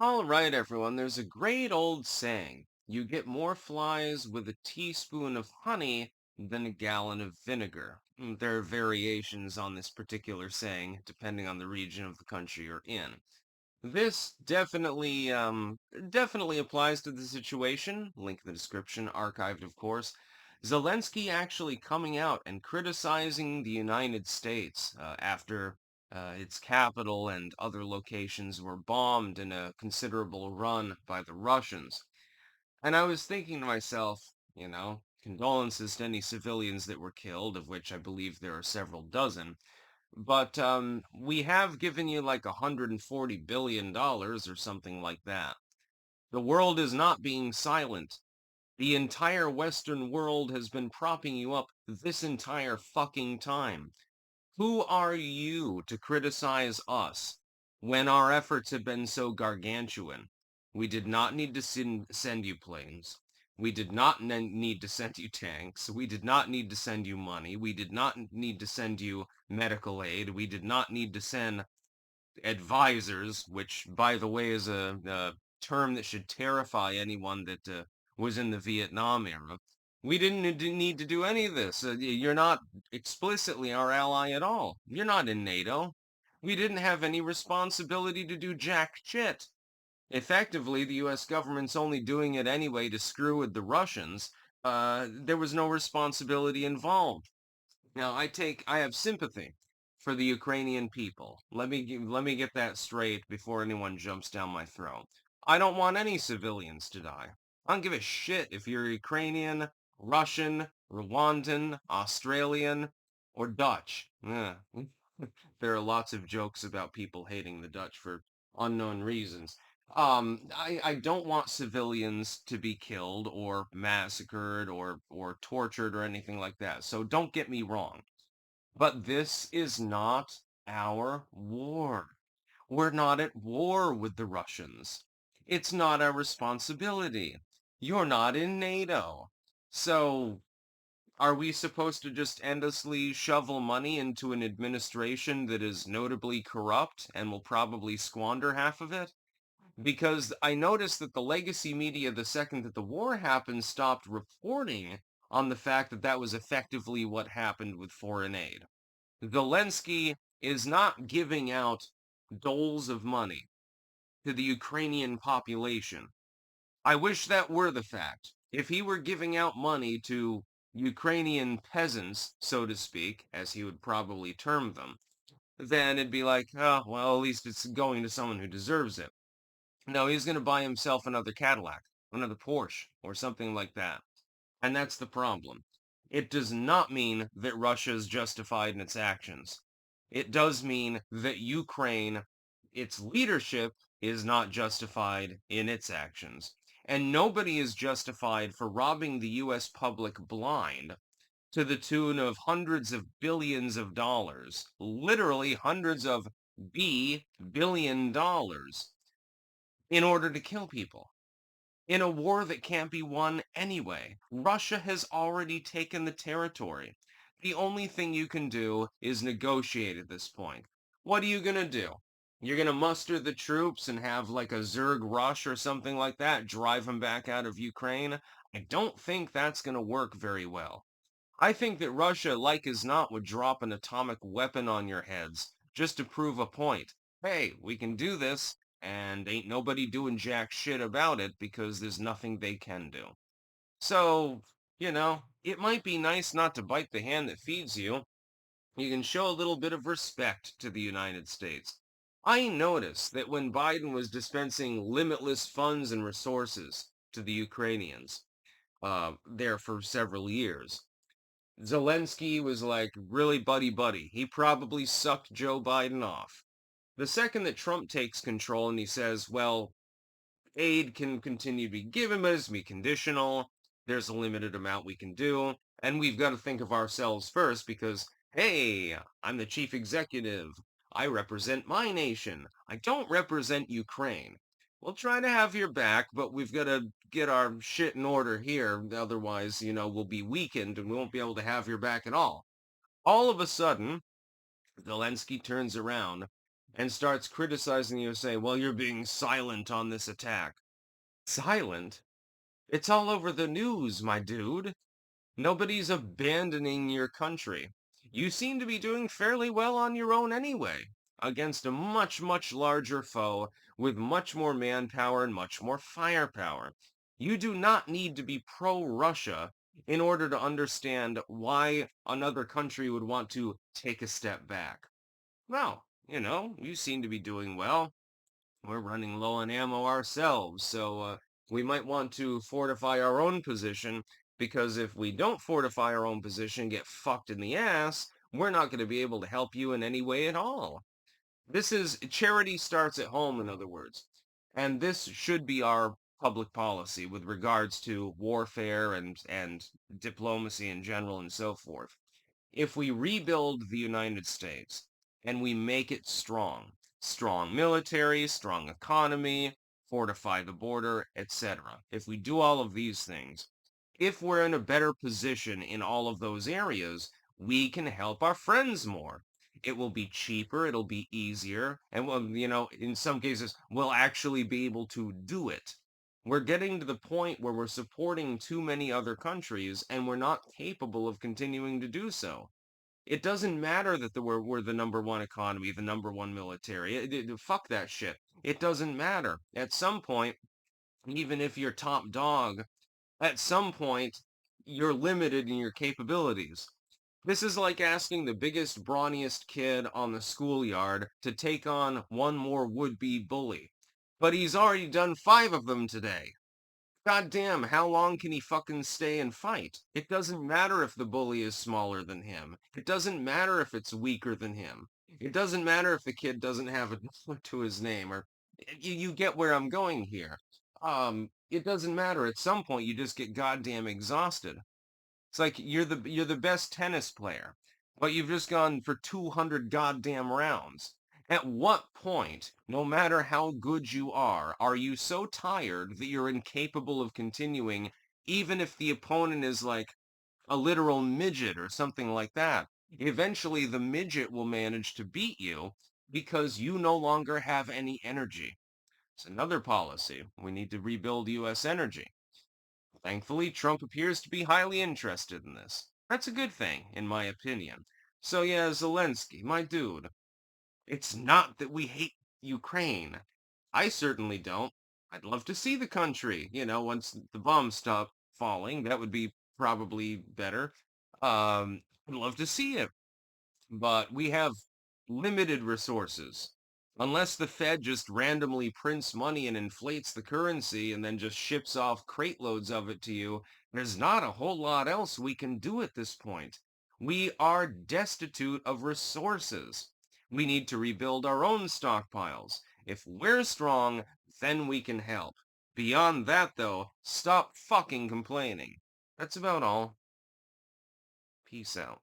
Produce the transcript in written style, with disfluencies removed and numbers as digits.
All right, everyone, there's a great old saying. You get more flies with a teaspoon of honey than a gallon of vinegar. There are variations on this particular saying, depending on the region of the country you're in. This definitely applies to the situation. Link in the description, archived, of course. Zelensky actually coming out and criticizing the United States after its capital and other locations were bombed in a considerable run by the Russians. And I was thinking to myself, condolences to any civilians that were killed, of which I believe there are several dozen. But we have given you like $140 billion or something like that. The world is not being silent. The entire Western world has been propping you up this entire fucking time. Who are you to criticize us when our efforts have been so gargantuan? We did not need to send you planes. We did not need to send you tanks. We did not need to send you money. We did not need to send you medical aid. We did not need to send advisors, which, by the way, is a term that should terrify anyone that was in the Vietnam era. We didn't need to do any of this. You're not explicitly our ally at all. You're not in NATO. We didn't have any responsibility to do jack shit. Effectively, the U.S. government's only doing it anyway to screw with the Russians. There was no responsibility involved. Now, I have sympathy for the Ukrainian people. Let me get that straight before anyone jumps down my throat. I don't want any civilians to die. I don't give a shit if you're Ukrainian, Russian, Rwandan, Australian, or Dutch. Yeah. There are lots of jokes about people hating the Dutch for unknown reasons. I don't want civilians to be killed or massacred or tortured or anything like that. So don't get me wrong. But this is not our war. We're not at war with the Russians. It's not our responsibility. You're not in NATO. So are we supposed to just endlessly shovel money into an administration that is notably corrupt and will probably squander half of it? Because I noticed that the legacy media, the second that the war happened, stopped reporting on the fact that that was effectively what happened with foreign aid. Zelensky is not giving out doles of money to the Ukrainian population. I wish that were the fact. If he were giving out money to Ukrainian peasants, so to speak, as he would probably term them, then it'd be like, oh, well, at least it's going to someone who deserves it. No, he's going to buy himself another Cadillac, another Porsche, or something like that. And that's the problem. It does not mean that Russia is justified in its actions. It does mean that Ukraine, its leadership, is not justified in its actions. And nobody is justified for robbing the U.S. public blind to the tune of hundreds of billions of dollars, literally hundreds of billion dollars, in order to kill people in a war that can't be won anyway. Russia has already taken the territory. The only thing you can do is negotiate at this point. What are you going to do? You're going to muster the troops and have like a Zerg rush or something like that, drive them back out of Ukraine? I don't think that's going to work very well. I think that Russia, like as not, would drop an atomic weapon on your heads just to prove a point. Hey, we can do this, and ain't nobody doing jack shit about it because there's nothing they can do. So, it might be nice not to bite the hand that feeds you. You can show a little bit of respect to the United States. I noticed that when Biden was dispensing limitless funds and resources to the Ukrainians, there for several years, Zelensky was like really buddy-buddy. He probably sucked Joe Biden off. The second that Trump takes control and he says, well, aid can continue to be given, but it's be conditional. There's a limited amount we can do. And we've got to think of ourselves first because, hey, I'm the chief executive. I represent my nation. I don't represent Ukraine. We'll try to have your back, but we've got to get our shit in order here. Otherwise, we'll be weakened and we won't be able to have your back at all. All of a sudden, Zelensky turns around, and starts criticizing you, say, well, you're being silent on this attack. Silent? It's all over the news, my dude. Nobody's abandoning your country. You seem to be doing fairly well on your own anyway, against a much, much larger foe with much more manpower and much more firepower. You do not need to be pro-Russia in order to understand why another country would want to take a step back. Well, you seem to be doing well. We're running low on ammo ourselves, so we might want to fortify our own position, because if we don't fortify our own position, get fucked in the ass, we're not going to be able to help you in any way at all. This is charity starts at home, in other words. And this should be our public policy with regards to warfare and diplomacy in general and so forth. If we rebuild the United States and we make it strong, strong military, strong economy, fortify the border, etc. If we do all of these things, if we're in a better position in all of those areas, we can help our friends more. It will be cheaper, it'll be easier, and in some cases, we'll actually be able to do it. We're getting to the point where we're supporting too many other countries and we're not capable of continuing to do so. It doesn't matter that we're the number one economy, the number one military. Fuck that shit. It doesn't matter. At some point, even if you're top dog, at some point, you're limited in your capabilities. This is like asking the biggest, brawniest kid on the schoolyard to take on one more would-be bully. But he's already done 5 of them today. God damn, how long can he fucking stay and fight? It doesn't matter if the bully is smaller than him. It doesn't matter if it's weaker than him. It doesn't matter if the kid doesn't have a to his name, or you get where I'm going here. It doesn't matter. At some point, you just get goddamn exhausted. It's like you're the best tennis player, but you've just gone for 200 goddamn rounds. At what point, no matter how good you are you so tired that you're incapable of continuing, even if the opponent is like a literal midget or something like that? Eventually, the midget will manage to beat you because you no longer have any energy. It's another policy. We need to rebuild U.S. energy. Thankfully, Trump appears to be highly interested in this. That's a good thing, in my opinion. So yeah, Zelensky, my dude, it's not that we hate Ukraine. I certainly don't. I'd love to see the country, once the bombs stop falling. That would be probably better. I'd love to see it, but we have limited resources. Unless the Fed just randomly prints money and inflates the currency and then just ships off crate loads of it to you, there's not a whole lot else we can do at this point. We are destitute of resources. We need to rebuild our own stockpiles. If we're strong, then we can help. Beyond that, though, stop fucking complaining. That's about all. Peace out.